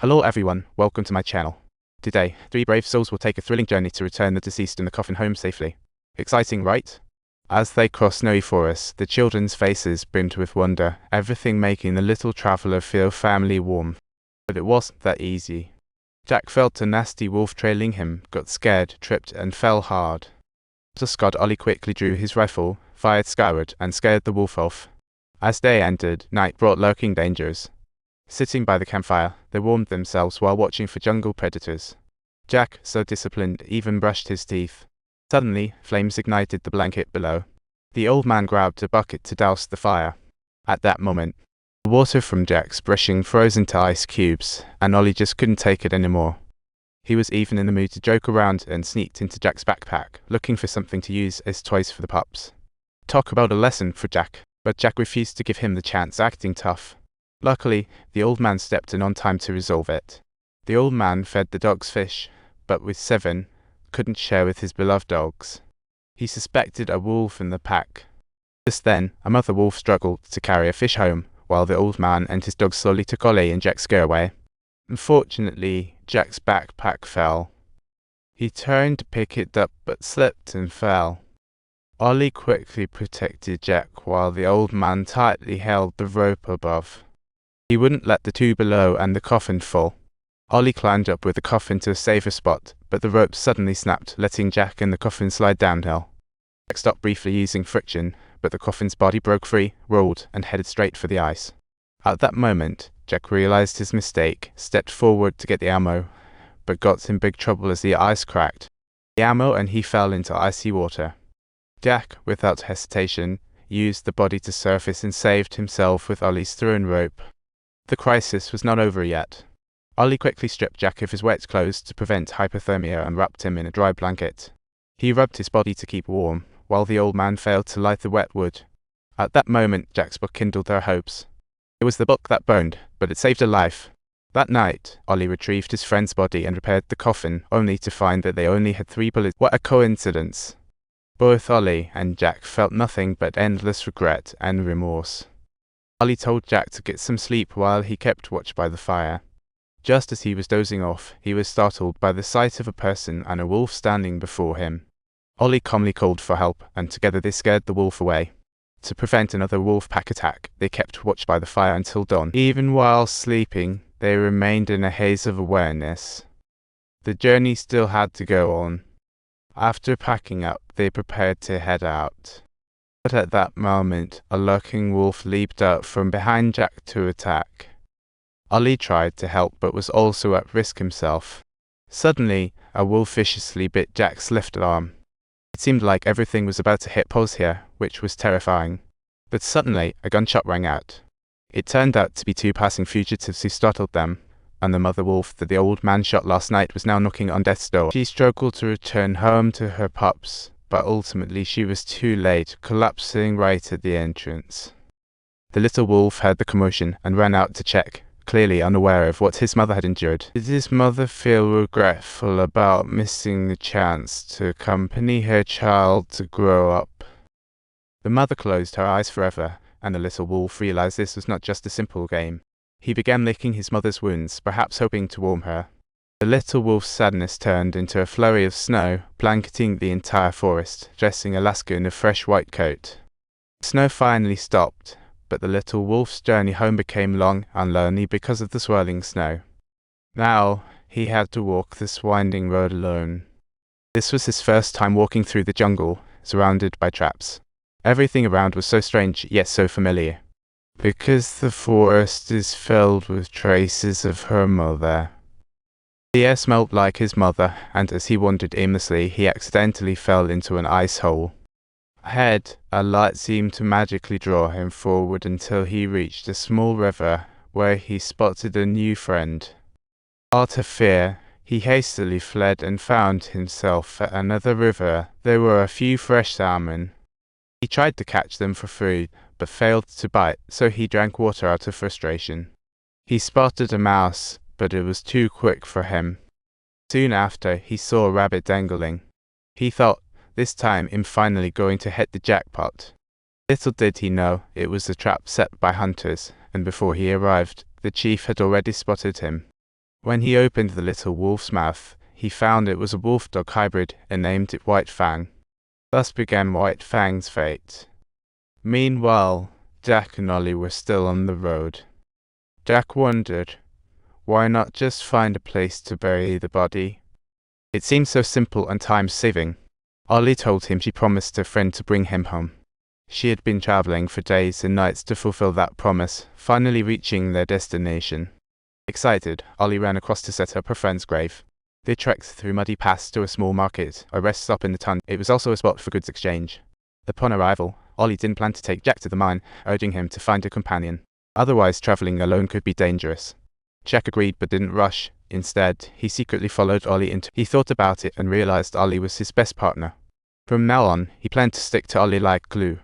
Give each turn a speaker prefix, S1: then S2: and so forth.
S1: Hello everyone, welcome to my channel. Today, 3 brave souls will take a thrilling journey to return the deceased in the coffin home safely. Exciting, right? As they cross snowy forests, the children's faces brimmed with wonder, everything making the little traveler feel family warm. But it wasn't that easy. Jack felt a nasty wolf trailing him, got scared, tripped and fell hard. To Scott, Ollie quickly drew his rifle, fired skyward and scared the wolf off. As day ended, night brought lurking dangers. Sitting by the campfire, they warmed themselves while watching for jungle predators. Jack, so disciplined, even brushed his teeth. Suddenly, flames ignited the blanket below. The old man grabbed a bucket to douse the fire. At that moment, the water from Jack's brushing froze into ice cubes, and Ollie just couldn't take it anymore. He was even in the mood to joke around and sneaked into Jack's backpack, looking for something to use as toys for the pups. Talk about a lesson for Jack, but Jack refused to give him the chance, acting tough. Luckily, the old man stepped in on time to resolve it. The old man fed the dogs fish, but with 7, couldn't share with his beloved dogs. He suspected a wolf in the pack. Just then, a mother wolf struggled to carry a fish home, while the old man and his dogs slowly took Ollie and Jack's gear away. Unfortunately, Jack's backpack fell. He turned to pick it up but slipped and fell. Ollie quickly protected Jack while the old man tightly held the rope above. He wouldn't let the 2 below and the coffin fall. Ollie climbed up with the coffin to a safer spot, but the rope suddenly snapped, letting Jack and the coffin slide downhill. Jack stopped briefly using friction, but the coffin's body broke free, rolled, and headed straight for the ice. At that moment, Jack realized his mistake, stepped forward to get the ammo, but got in big trouble as the ice cracked. The ammo and he fell into icy water. Jack, without hesitation, used the body to surface and saved himself with Ollie's thrown rope. The crisis was not over yet. Ollie quickly stripped Jack of his wet clothes to prevent hypothermia and wrapped him in a dry blanket. He rubbed his body to keep warm, while the old man failed to light the wet wood. At that moment, Jack's book kindled their hopes. It was the book that burned, but it saved a life. That night, Ollie retrieved his friend's body and repaired the coffin, only to find that they only had 3 bullets. What a coincidence! Both Ollie and Jack felt nothing but endless regret and remorse. Ollie told Jack to get some sleep while he kept watch by the fire. Just as he was dozing off, he was startled by the sight of a person and a wolf standing before him. Ollie calmly called for help, and together they scared the wolf away. To prevent another wolf pack attack, they kept watch by the fire until dawn. Even while sleeping, they remained in a haze of awareness. The journey still had to go on. After packing up, they prepared to head out. But at that moment, a lurking wolf leaped out from behind Jack to attack. Ollie tried to help but was also at risk himself. Suddenly, a wolf viciously bit Jack's left arm. It seemed like everything was about to hit pause here, which was terrifying. But suddenly, a gunshot rang out. It turned out to be 2 passing fugitives who startled them, and the mother wolf that the old man shot last night was now knocking on death's door. She struggled to return home to her pups, but ultimately she was too late, collapsing right at the entrance. The little wolf heard the commotion and ran out to check, clearly unaware of what his mother had endured. Did his mother feel regretful about missing the chance to accompany her child to grow up? The mother closed her eyes forever, and the little wolf realized this was not just a simple game. He began licking his mother's wounds, perhaps hoping to warm her. The little wolf's sadness turned into a flurry of snow, blanketing the entire forest, dressing Alaska in a fresh white coat. The snow finally stopped, but the little wolf's journey home became long and lonely because of the swirling snow. Now, he had to walk this winding road alone. This was his first time walking through the jungle, surrounded by traps. Everything around was so strange, yet so familiar. Because the forest is filled with traces of her mother. The air smelled like his mother, and as he wandered aimlessly, he accidentally fell into an ice hole. Ahead, a light seemed to magically draw him forward until he reached a small river where he spotted a new friend. Out of fear, he hastily fled and found himself at another river. There were a few fresh salmon. He tried to catch them for food, but failed to bite, so he drank water out of frustration. He spotted a mouse, but it was too quick for him. Soon after, he saw a rabbit dangling. He thought, this time I'm finally going to hit the jackpot. Little did he know, it was a trap set by hunters, and before he arrived, the chief had already spotted him. When he opened the little wolf's mouth, he found it was a wolf-dog hybrid and named it White Fang. Thus began White Fang's fate. Meanwhile, Jack and Ollie were still on the road. Jack wondered, why not just find a place to bury the body? It seemed so simple and time-saving. Ollie told him she promised her friend to bring him home. She had been traveling for days and nights to fulfill that promise, finally reaching their destination. Excited, Ollie ran across to set up her friend's grave. They trekked through muddy paths to a small market, a rest stop in the town. It was also a spot for goods exchange. Upon arrival, Ollie didn't plan to take Jack to the mine, urging him to find a companion. Otherwise, traveling alone could be dangerous. Jack agreed but didn't rush. Instead, he secretly followed Ollie into. He thought about it and realized Ollie was his best partner. From now on, he planned to stick to Ollie like glue.